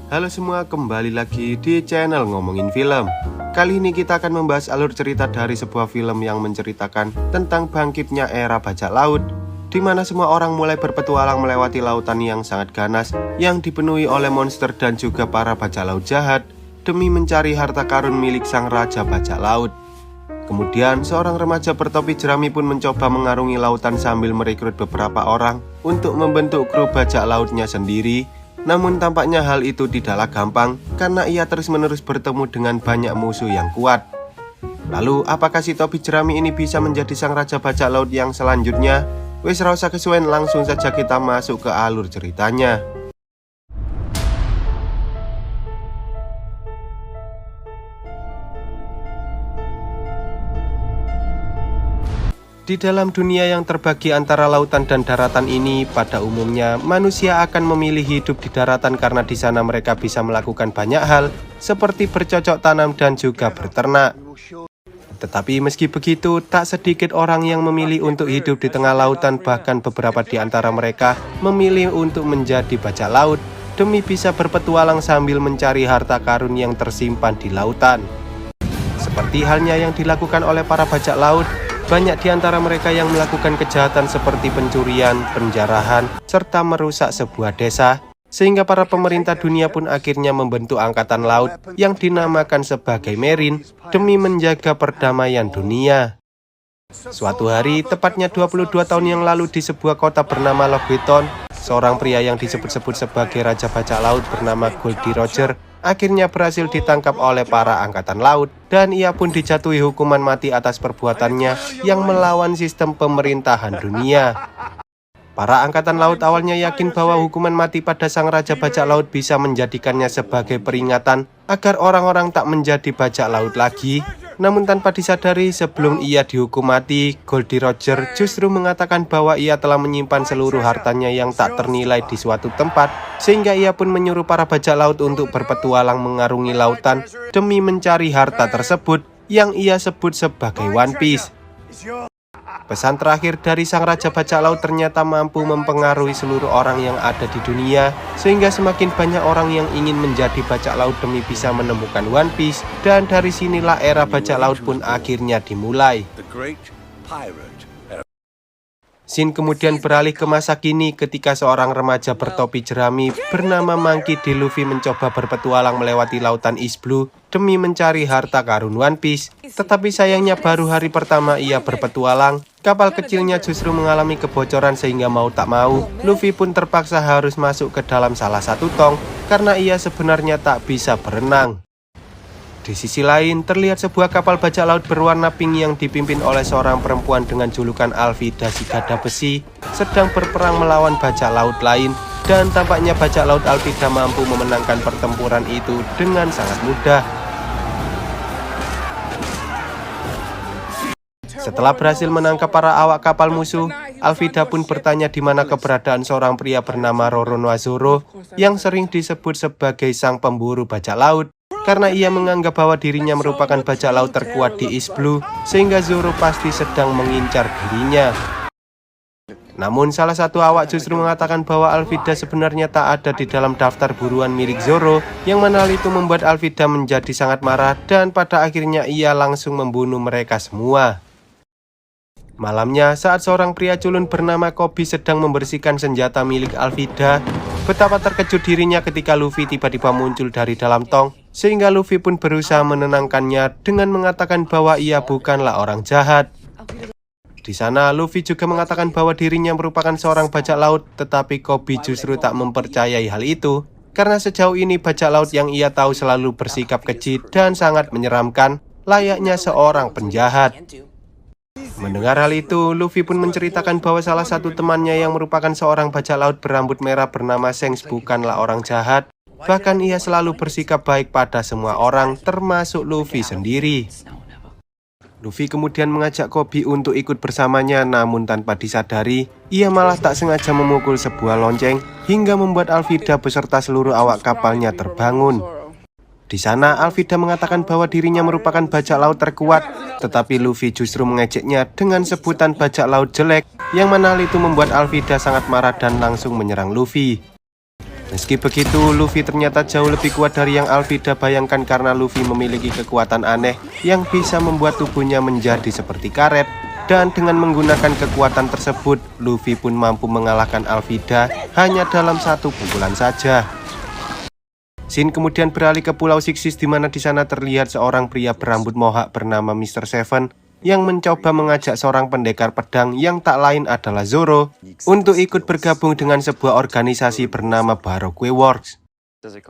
Halo semua, kembali lagi di channel Ngomongin Film. Kali ini kita akan membahas alur cerita dari sebuah film yang menceritakan tentang bangkitnya era bajak laut, di mana semua orang mulai berpetualang melewati lautan yang sangat ganas, yang dipenuhi oleh monster dan juga para bajak laut jahat, demi mencari harta karun milik sang raja bajak laut. Kemudian seorang remaja bertopi jerami pun mencoba mengarungi lautan sambil merekrut beberapa orang untuk membentuk kru bajak lautnya sendiri. Namun tampaknya hal itu tidaklah gampang karena ia terus-menerus bertemu dengan banyak musuh yang kuat. Lalu apakah si topi jerami ini bisa menjadi sang raja bajak laut yang selanjutnya? Wes ra usah kesuwen, langsung saja kita masuk ke alur ceritanya. Di dalam dunia yang terbagi antara lautan dan daratan ini, pada umumnya manusia akan memilih hidup di daratan karena di sana mereka bisa melakukan banyak hal seperti bercocok tanam dan juga berternak. Tetapi meski begitu, tak sedikit orang yang memilih untuk hidup di tengah lautan, bahkan beberapa di antara mereka memilih untuk menjadi bajak laut demi bisa berpetualang sambil mencari harta karun yang tersimpan di lautan. Seperti halnya yang dilakukan oleh para bajak laut, banyak di antara mereka yang melakukan kejahatan seperti pencurian, penjarahan, serta merusak sebuah desa, sehingga para pemerintah dunia pun akhirnya membentuk angkatan laut yang dinamakan sebagai Marine demi menjaga perdamaian dunia. Suatu hari, tepatnya 22 tahun yang lalu di sebuah kota bernama Lockwoodton, seorang pria yang disebut-sebut sebagai raja bajak laut bernama Goldie Roger akhirnya berhasil ditangkap oleh para angkatan laut, dan ia pun dijatuhi hukuman mati atas perbuatannya yang melawan sistem pemerintahan dunia. Para angkatan laut awalnya yakin bahwa hukuman mati pada sang raja bajak laut bisa menjadikannya sebagai peringatan agar orang-orang tak menjadi bajak laut lagi. Namun tanpa disadari, sebelum ia dihukum mati, Goldie Roger justru mengatakan bahwa ia telah menyimpan seluruh hartanya yang tak ternilai di suatu tempat, sehingga ia pun menyuruh para bajak laut untuk berpetualang mengarungi lautan demi mencari harta tersebut yang ia sebut sebagai One Piece. Pesan terakhir dari sang raja bajak laut ternyata mampu mempengaruhi seluruh orang yang ada di dunia, sehingga semakin banyak orang yang ingin menjadi bajak laut demi bisa menemukan One Piece, dan dari sinilah era bajak laut pun akhirnya dimulai. Scene kemudian beralih ke masa kini ketika seorang remaja bertopi jerami bernama Monkey D. Luffy mencoba berpetualang melewati lautan East Blue demi mencari harta karun One Piece. Tetapi sayangnya baru hari pertama ia berpetualang, kapal kecilnya justru mengalami kebocoran sehingga mau tak mau, Luffy pun terpaksa harus masuk ke dalam salah satu tong karena ia sebenarnya tak bisa berenang. Di sisi lain, terlihat sebuah kapal bajak laut berwarna pink yang dipimpin oleh seorang perempuan dengan julukan Alvida si Gada Besi sedang berperang melawan bajak laut lain, dan tampaknya bajak laut Alvida mampu memenangkan pertempuran itu dengan sangat mudah. Setelah berhasil menangkap para awak kapal musuh, Alvida pun bertanya di mana keberadaan seorang pria bernama Roronoa Zoro yang sering disebut sebagai sang pemburu bajak laut, karena ia menganggap bahwa dirinya merupakan bajak laut terkuat di East Blue, sehingga Zoro pasti sedang mengincar dirinya. Namun salah satu awak justru mengatakan bahwa Alvida sebenarnya tak ada di dalam daftar buruan milik Zoro, yang mana hal itu membuat Alvida menjadi sangat marah dan pada akhirnya ia langsung membunuh mereka semua. Malamnya, saat seorang pria culun bernama Kobe sedang membersihkan senjata milik Alvida, betapa terkejut dirinya ketika Luffy tiba-tiba muncul dari dalam tong, sehingga Luffy pun berusaha menenangkannya dengan mengatakan bahwa ia bukanlah orang jahat. Di sana, Luffy juga mengatakan bahwa dirinya merupakan seorang bajak laut, tetapi Kobe justru tak mempercayai hal itu, karena sejauh ini bajak laut yang ia tahu selalu bersikap keji dan sangat menyeramkan, layaknya seorang penjahat. Mendengar hal itu, Luffy pun menceritakan bahwa salah satu temannya yang merupakan seorang bajak laut berambut merah bernama Shanks bukanlah orang jahat. Bahkan ia selalu bersikap baik pada semua orang, termasuk Luffy sendiri. Luffy kemudian mengajak Kobe untuk ikut bersamanya, namun tanpa disadari, ia malah tak sengaja memukul sebuah lonceng hingga membuat Alvida beserta seluruh awak kapalnya terbangun. Di sana, Alvida mengatakan bahwa dirinya merupakan bajak laut terkuat, tetapi Luffy justru mengejeknya dengan sebutan bajak laut jelek, yang mana hal itu membuat Alvida sangat marah dan langsung menyerang Luffy. Meski begitu, Luffy ternyata jauh lebih kuat dari yang Alvida bayangkan karena Luffy memiliki kekuatan aneh yang bisa membuat tubuhnya menjadi seperti karet. Dan dengan menggunakan kekuatan tersebut, Luffy pun mampu mengalahkan Alvida hanya dalam satu pukulan saja. Scene kemudian beralih ke Pulau Sixis di mana di sana terlihat seorang pria berambut mohak bernama Mr. Seven yang mencoba mengajak seorang pendekar pedang yang tak lain adalah Zoro untuk ikut bergabung dengan sebuah organisasi bernama Baroque Works.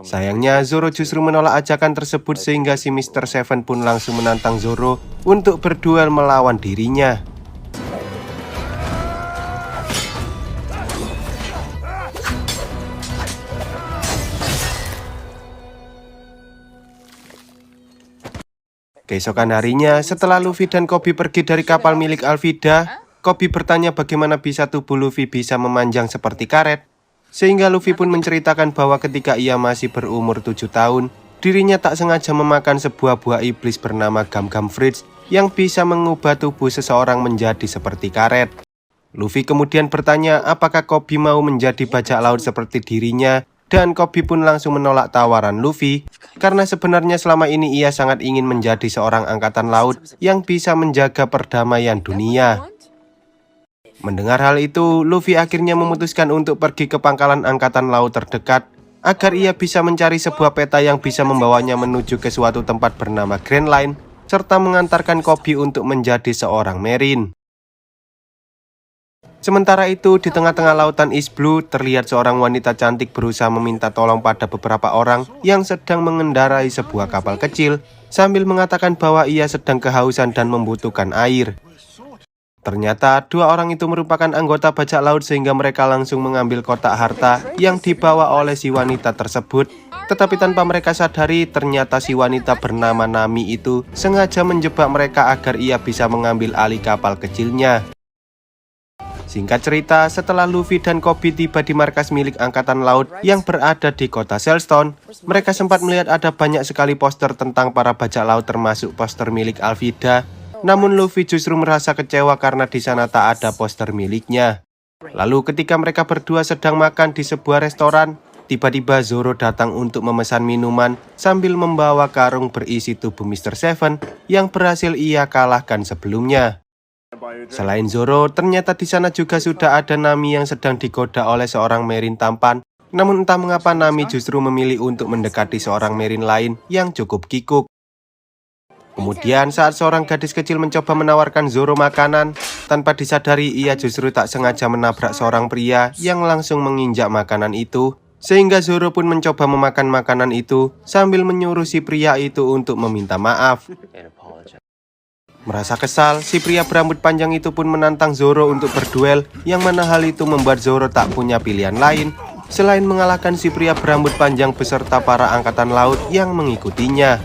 Sayangnya Zoro justru menolak ajakan tersebut sehingga si Mr. Seven pun langsung menantang Zoro untuk berduel melawan dirinya. Keesokan harinya, setelah Luffy dan Koby pergi dari kapal milik Alvida, Koby bertanya bagaimana bisa tubuh Luffy bisa memanjang seperti karet. Sehingga Luffy pun menceritakan bahwa ketika ia masih berumur 7 tahun, dirinya tak sengaja memakan sebuah buah iblis bernama Gum-Gum Fruits yang bisa mengubah tubuh seseorang menjadi seperti karet. Luffy kemudian bertanya apakah Koby mau menjadi bajak laut seperti dirinya. Dan Koby pun langsung menolak tawaran Luffy, karena sebenarnya selama ini ia sangat ingin menjadi seorang angkatan laut yang bisa menjaga perdamaian dunia. Mendengar hal itu, Luffy akhirnya memutuskan untuk pergi ke pangkalan angkatan laut terdekat, agar ia bisa mencari sebuah peta yang bisa membawanya menuju ke suatu tempat bernama Grand Line, serta mengantarkan Koby untuk menjadi seorang marine. Sementara itu, di tengah-tengah lautan East Blue, terlihat seorang wanita cantik berusaha meminta tolong pada beberapa orang yang sedang mengendarai sebuah kapal kecil, sambil mengatakan bahwa ia sedang kehausan dan membutuhkan air. Ternyata, dua orang itu merupakan anggota bajak laut sehingga mereka langsung mengambil kotak harta yang dibawa oleh si wanita tersebut. Tetapi tanpa mereka sadari, ternyata si wanita bernama Nami itu sengaja menjebak mereka agar ia bisa mengambil alih kapal kecilnya. Singkat cerita, setelah Luffy dan Koby tiba di markas milik Angkatan Laut yang berada di kota Sailstone, mereka sempat melihat ada banyak sekali poster tentang para bajak laut termasuk poster milik Alvida. Namun Luffy justru merasa kecewa karena di sana tak ada poster miliknya. Lalu ketika mereka berdua sedang makan di sebuah restoran, tiba-tiba Zoro datang untuk memesan minuman sambil membawa karung berisi tubuh Mr. Seven yang berhasil ia kalahkan sebelumnya. Selain Zoro, ternyata di sana juga sudah ada Nami yang sedang digoda oleh seorang marine tampan. Namun entah mengapa Nami justru memilih untuk mendekati seorang marine lain yang cukup kikuk. Kemudian saat seorang gadis kecil mencoba menawarkan Zoro makanan, tanpa disadari ia justru tak sengaja menabrak seorang pria yang langsung menginjak makanan itu. Sehingga Zoro pun mencoba memakan makanan itu sambil menyuruh si pria itu untuk meminta maaf. Merasa kesal, si pria berambut panjang itu pun menantang Zoro untuk berduel, yang mana hal itu membuat Zoro tak punya pilihan lain selain mengalahkan si pria berambut panjang beserta para angkatan laut yang mengikutinya.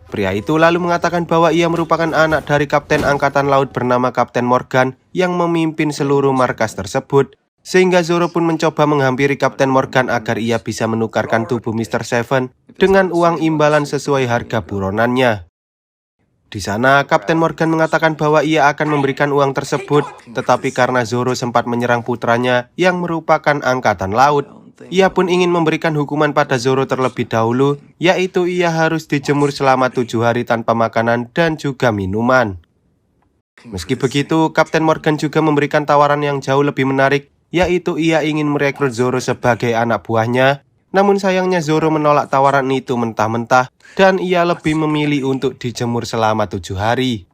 Pria itu lalu mengatakan bahwa ia merupakan anak dari kapten angkatan laut bernama Kapten Morgan yang memimpin seluruh markas tersebut. Sehingga Zoro pun mencoba menghampiri Kapten Morgan agar ia bisa menukarkan tubuh Mr. Seven dengan uang imbalan sesuai harga buronannya. Di sana, Kapten Morgan mengatakan bahwa ia akan memberikan uang tersebut, tetapi karena Zoro sempat menyerang putranya yang merupakan angkatan laut, ia pun ingin memberikan hukuman pada Zoro terlebih dahulu, yaitu ia harus dijemur selama 7 hari tanpa makanan dan juga minuman. Meski begitu, Kapten Morgan juga memberikan tawaran yang jauh lebih menarik, yaitu ia ingin merekrut Zoro sebagai anak buahnya. Namun sayangnya Zoro menolak tawaran itu mentah-mentah dan ia lebih memilih untuk dijemur selama 7 hari.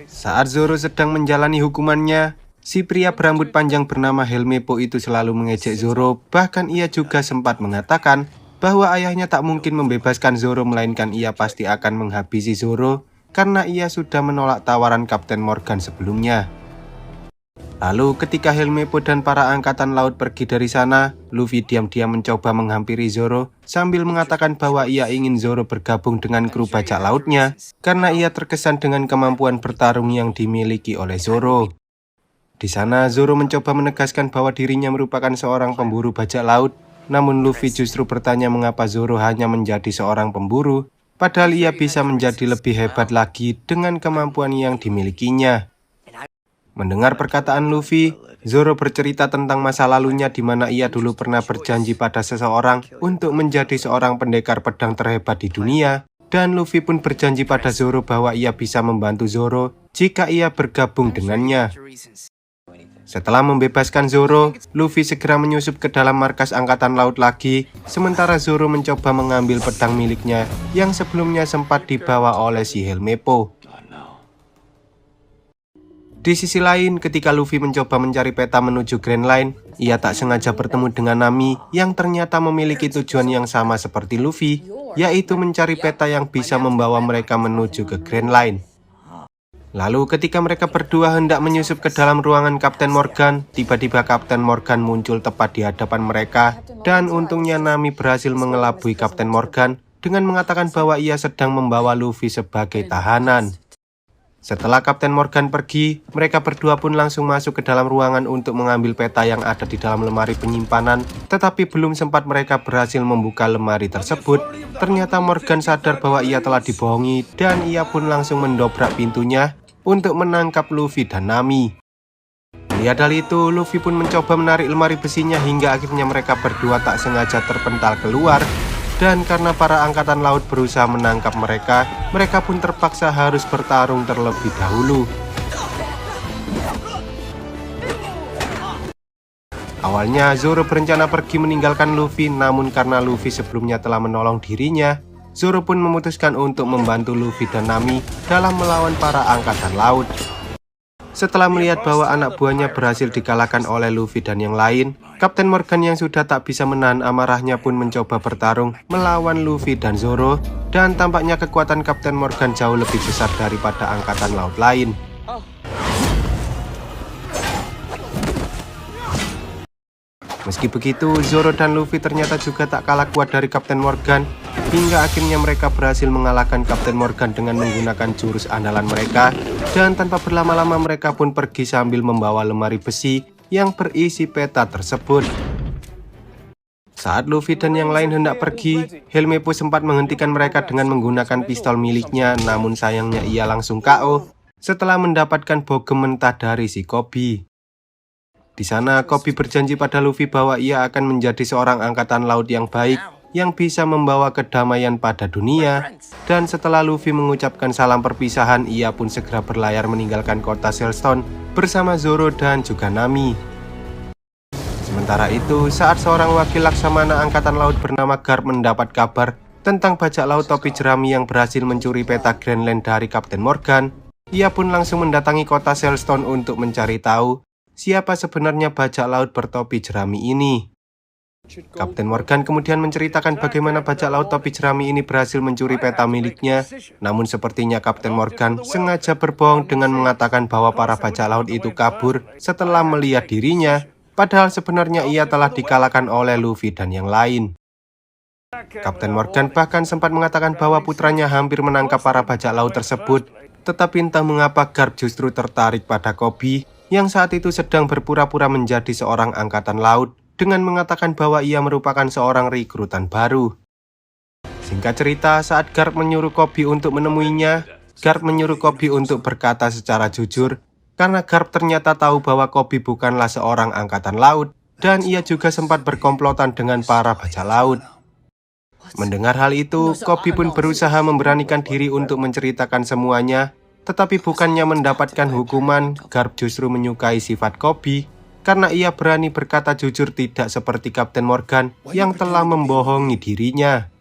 Saat Zoro sedang menjalani hukumannya, si pria berambut panjang bernama Helmeppo itu selalu mengejek Zoro. Bahkan ia juga sempat mengatakan bahwa ayahnya tak mungkin membebaskan Zoro, melainkan ia pasti akan menghabisi Zoro karena ia sudah menolak tawaran Kapten Morgan sebelumnya. Lalu ketika Helmeppo dan para angkatan laut pergi dari sana, Luffy diam-diam mencoba menghampiri Zoro sambil mengatakan bahwa ia ingin Zoro bergabung dengan kru bajak lautnya karena ia terkesan dengan kemampuan bertarung yang dimiliki oleh Zoro. Di sana Zoro mencoba menegaskan bahwa dirinya merupakan seorang pemburu bajak laut, namun Luffy justru bertanya mengapa Zoro hanya menjadi seorang pemburu, padahal ia bisa menjadi lebih hebat lagi dengan kemampuan yang dimilikinya. Mendengar perkataan Luffy, Zoro bercerita tentang masa lalunya di mana ia dulu pernah berjanji pada seseorang untuk menjadi seorang pendekar pedang terhebat di dunia. Dan Luffy pun berjanji pada Zoro bahwa ia bisa membantu Zoro jika ia bergabung dengannya. Setelah membebaskan Zoro, Luffy segera menyusup ke dalam markas angkatan laut lagi, sementara Zoro mencoba mengambil pedang miliknya yang sebelumnya sempat dibawa oleh si Helmeppo. Di sisi lain, ketika Luffy mencoba mencari peta menuju Grand Line, ia tak sengaja bertemu dengan Nami yang ternyata memiliki tujuan yang sama seperti Luffy, yaitu mencari peta yang bisa membawa mereka menuju ke Grand Line. Lalu ketika mereka berdua hendak menyusup ke dalam ruangan Kapten Morgan, tiba-tiba Kapten Morgan muncul tepat di hadapan mereka, dan untungnya Nami berhasil mengelabui Kapten Morgan dengan mengatakan bahwa ia sedang membawa Luffy sebagai tahanan. Setelah Kapten Morgan pergi, mereka berdua pun langsung masuk ke dalam ruangan untuk mengambil peta yang ada di dalam lemari penyimpanan, tetapi belum sempat mereka berhasil membuka lemari tersebut, ternyata Morgan sadar bahwa ia telah dibohongi dan ia pun langsung mendobrak pintunya untuk menangkap Luffy dan Nami. Melihat hal itu, Luffy pun mencoba menarik lemari besinya hingga akhirnya mereka berdua tak sengaja terpental keluar. Dan karena para angkatan laut berusaha menangkap mereka, mereka pun terpaksa harus bertarung terlebih dahulu. Awalnya Zoro berencana pergi meninggalkan Luffy, namun karena Luffy sebelumnya telah menolong dirinya, Zoro pun memutuskan untuk membantu Luffy dan Nami dalam melawan para angkatan laut. Setelah melihat bahwa anak buahnya berhasil dikalahkan oleh Luffy dan yang lain, Kapten Morgan yang sudah tak bisa menahan amarahnya pun mencoba bertarung melawan Luffy dan Zoro, dan tampaknya kekuatan Kapten Morgan jauh lebih besar daripada angkatan laut lain. Meski begitu, Zoro dan Luffy ternyata juga tak kalah kuat dari Kapten Morgan, hingga akhirnya mereka berhasil mengalahkan Kapten Morgan dengan menggunakan jurus andalan mereka, dan tanpa berlama-lama mereka pun pergi sambil membawa lemari besi yang berisi peta tersebut. Saat Luffy dan yang lain hendak pergi, Helmeppo sempat menghentikan mereka dengan menggunakan pistol miliknya, namun sayangnya ia langsung KO setelah mendapatkan bogem mentah dari si Koby. Di sana, Koby berjanji pada Luffy bahwa ia akan menjadi seorang angkatan laut yang baik, yang bisa membawa kedamaian pada dunia. Dan setelah Luffy mengucapkan salam perpisahan, ia pun segera berlayar meninggalkan kota Sailstone bersama Zoro dan juga Nami. Sementara itu, saat seorang wakil laksamana angkatan laut bernama Garp mendapat kabar tentang bajak laut topi jerami yang berhasil mencuri peta Grand Line dari Kapten Morgan, ia pun langsung mendatangi kota Sailstone untuk mencari tahu siapa sebenarnya bajak laut bertopi jerami ini. Kapten Morgan kemudian menceritakan bagaimana bajak laut topi jerami ini berhasil mencuri peta miliknya, namun sepertinya Kapten Morgan sengaja berbohong dengan mengatakan bahwa para bajak laut itu kabur setelah melihat dirinya, padahal sebenarnya ia telah dikalahkan oleh Luffy dan yang lain. Kapten Morgan bahkan sempat mengatakan bahwa putranya hampir menangkap para bajak laut tersebut, tetapi entah mengapa Garp justru tertarik pada Koby yang saat itu sedang berpura-pura menjadi seorang angkatan laut dengan mengatakan bahwa ia merupakan seorang rekrutan baru. Singkat cerita, saat Garp menyuruh Koby untuk menemuinya, Garp menyuruh Koby untuk berkata secara jujur, karena Garp ternyata tahu bahwa Koby bukanlah seorang angkatan laut, dan ia juga sempat berkomplotan dengan para bajak laut. Mendengar hal itu, Koby pun berusaha memberanikan diri untuk menceritakan semuanya, tetapi bukannya mendapatkan hukuman, Garp justru menyukai sifat Koby karena ia berani berkata jujur, tidak seperti Kapten Morgan yang telah membohongi dirinya.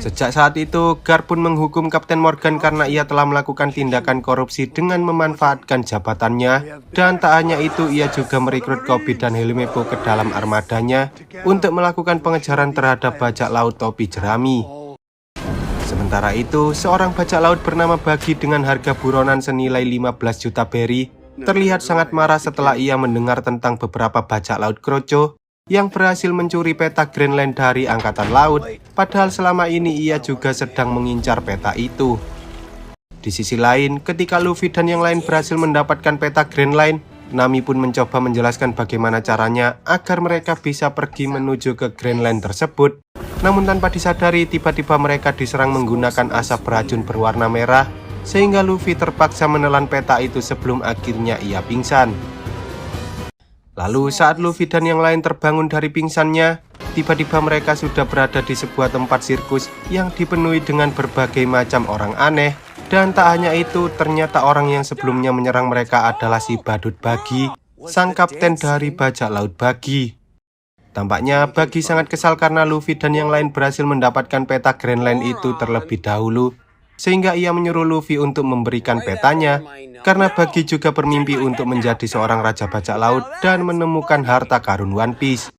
Sejak saat itu, Garp pun menghukum Kapten Morgan karena ia telah melakukan tindakan korupsi dengan memanfaatkan jabatannya, dan tak hanya itu, ia juga merekrut Koby dan Helmeppo ke dalam armadanya untuk melakukan pengejaran terhadap bajak laut topi jerami. Sementara itu, seorang bajak laut bernama Bagi dengan harga buronan senilai 15 juta berry terlihat sangat marah setelah ia mendengar tentang beberapa bajak laut kroco yang berhasil mencuri peta Grand Line dari angkatan laut, padahal selama ini ia juga sedang mengincar peta itu. Di sisi lain, ketika Luffy dan yang lain berhasil mendapatkan peta Grand Line, Nami pun mencoba menjelaskan bagaimana caranya agar mereka bisa pergi menuju ke Grand Line tersebut. Namun tanpa disadari, tiba-tiba mereka diserang menggunakan asap beracun berwarna merah, sehingga Luffy terpaksa menelan peta itu sebelum akhirnya ia pingsan. Lalu saat Luffy dan yang lain terbangun dari pingsannya, tiba-tiba mereka sudah berada di sebuah tempat sirkus yang dipenuhi dengan berbagai macam orang aneh. Dan tak hanya itu, ternyata orang yang sebelumnya menyerang mereka adalah si Badut Buggy, sang kapten dari bajak laut Buggy. Tampaknya Buggy sangat kesal karena Luffy dan yang lain berhasil mendapatkan peta Grand Line itu terlebih dahulu, sehingga ia menyuruh Luffy untuk memberikan petanya, karena Buggy juga bermimpi untuk menjadi seorang raja bajak laut dan menemukan harta karun One Piece.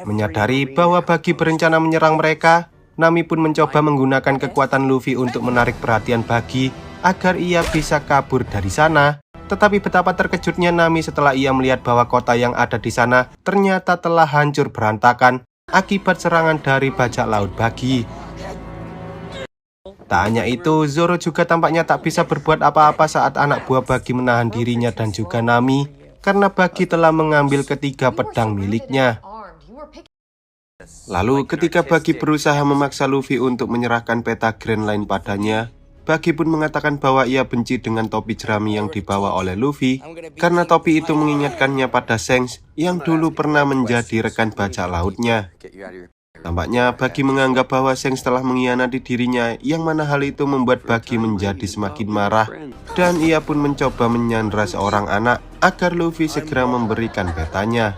Menyadari bahwa Buggy berencana menyerang mereka, Nami pun mencoba menggunakan kekuatan Luffy untuk menarik perhatian Buggy agar ia bisa kabur dari sana. Tetapi betapa terkejutnya Nami setelah ia melihat bahwa kota yang ada di sana ternyata telah hancur berantakan akibat serangan dari bajak laut Buggy. Tak hanya itu, Zoro juga tampaknya tak bisa berbuat apa-apa saat anak buah Buggy menahan dirinya dan juga Nami, karena Buggy telah mengambil ketiga pedang miliknya. Lalu ketika Buggy berusaha memaksa Luffy untuk menyerahkan peta Grand Line padanya, Buggy pun mengatakan bahwa ia benci dengan topi jerami yang dibawa oleh Luffy, karena topi itu mengingatkannya pada Shanks yang dulu pernah menjadi rekan bajak lautnya. Tampaknya Buggy menganggap bahwa Shanks telah mengkhianati dirinya, yang mana hal itu membuat Buggy menjadi semakin marah, dan ia pun mencoba menyandra seorang anak agar Luffy segera memberikan petanya.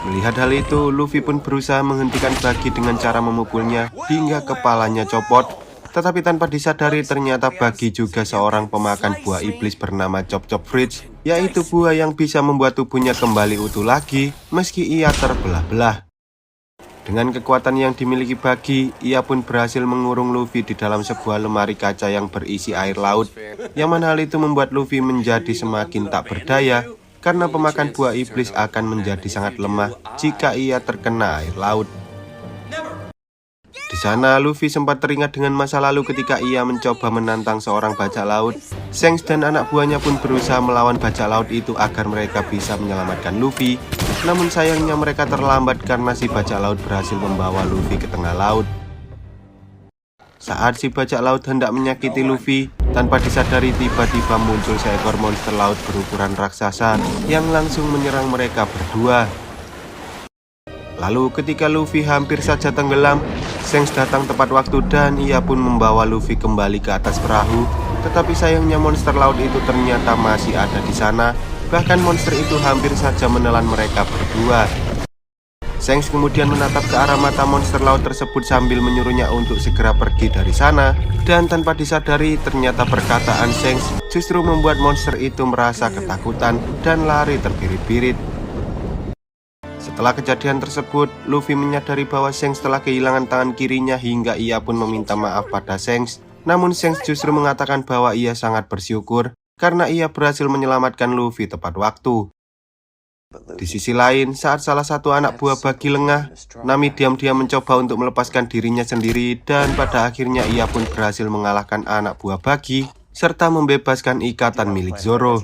Melihat hal itu, Luffy pun berusaha menghentikan Buggy dengan cara memukulnya hingga kepalanya copot. Tetapi tanpa disadari ternyata Buggy juga seorang pemakan buah iblis bernama Chop Chop Fridge, yaitu buah yang bisa membuat tubuhnya kembali utuh lagi meski ia terbelah-belah. Dengan kekuatan yang dimiliki Buggy, ia pun berhasil mengurung Luffy di dalam sebuah lemari kaca yang berisi air laut, yang mana hal itu membuat Luffy menjadi semakin tak berdaya, karena pemakan buah iblis akan menjadi sangat lemah jika ia terkena air laut. Di sana Luffy sempat teringat dengan masa lalu ketika ia mencoba menantang seorang bajak laut. Shanks dan anak buahnya pun berusaha melawan bajak laut itu agar mereka bisa menyelamatkan Luffy. Namun sayangnya mereka terlambat karena si bajak laut berhasil membawa Luffy ke tengah laut. Saat si bajak laut hendak menyakiti Luffy, tanpa disadari tiba-tiba muncul seekor monster laut berukuran raksasa yang langsung menyerang mereka berdua. Lalu ketika Luffy hampir saja tenggelam, Shanks datang tepat waktu dan ia pun membawa Luffy kembali ke atas perahu. Tetapi sayangnya monster laut itu ternyata masih ada di sana. Bahkan monster itu hampir saja menelan mereka berdua. Shanks kemudian menatap ke arah mata monster laut tersebut sambil menyuruhnya untuk segera pergi dari sana. Dan tanpa disadari ternyata perkataan Shanks justru membuat monster itu merasa ketakutan dan lari terbirit-birit. Setelah kejadian tersebut, Luffy menyadari bahwa Shanks telah kehilangan tangan kirinya hingga ia pun meminta maaf pada Shanks. Namun Shanks justru mengatakan bahwa ia sangat bersyukur karena ia berhasil menyelamatkan Luffy tepat waktu. Di sisi lain, saat salah satu anak buah Buggy lengah, Nami diam-diam mencoba untuk melepaskan dirinya sendiri dan pada akhirnya ia pun berhasil mengalahkan anak buah Buggy serta membebaskan ikatan milik Zoro.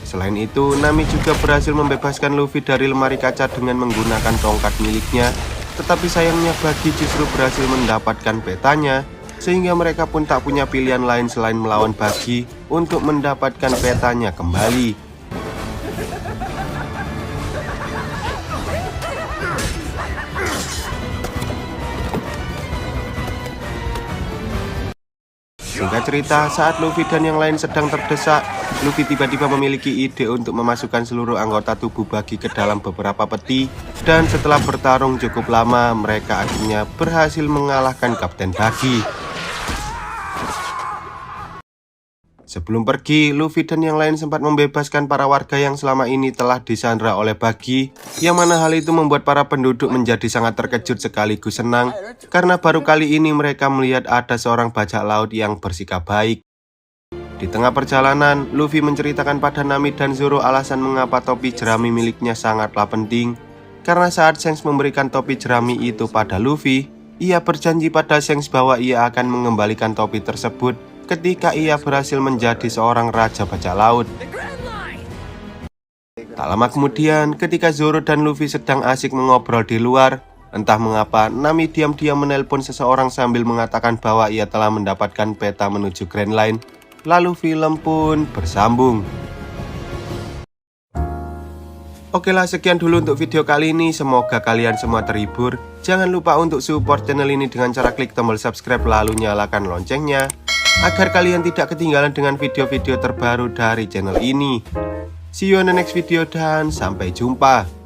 Selain itu, Nami juga berhasil membebaskan Luffy dari lemari kaca dengan menggunakan tongkat miliknya. Tetapi sayangnya Buggy justru berhasil mendapatkan petanya, sehingga mereka pun tak punya pilihan lain selain melawan Buggy untuk mendapatkan petanya kembali. Singkat cerita, saat Luffy dan yang lain sedang terdesak, Luffy tiba-tiba memiliki ide untuk memasukkan seluruh anggota tubuh Buggy ke dalam beberapa peti. Dan setelah bertarung cukup lama, mereka akhirnya berhasil mengalahkan Kapten Buggy. Sebelum pergi, Luffy dan yang lain sempat membebaskan para warga yang selama ini telah disandra oleh Buggy, yang mana hal itu membuat para penduduk menjadi sangat terkejut sekaligus senang, karena baru kali ini mereka melihat ada seorang bajak laut yang bersikap baik. Di tengah perjalanan, Luffy menceritakan pada Nami dan Zoro alasan mengapa topi jerami miliknya sangatlah penting, karena saat Shanks memberikan topi jerami itu pada Luffy, ia berjanji pada Shanks bahwa ia akan mengembalikan topi tersebut ketika ia berhasil menjadi seorang raja bajak laut. Tak lama kemudian, ketika Zoro dan Luffy sedang asik mengobrol di luar, Entah mengapa, Nami diam-diam menelpon seseorang sambil mengatakan bahwa ia telah mendapatkan peta menuju Grand Line. Lalu film pun bersambung. Oke lah, sekian dulu untuk video kali ini. Semoga kalian semua terhibur. Jangan lupa untuk support channel ini dengan cara klik tombol subscribe lalu nyalakan loncengnya, agar kalian tidak ketinggalan dengan video-video terbaru dari channel ini. See you on the next video dan sampai jumpa.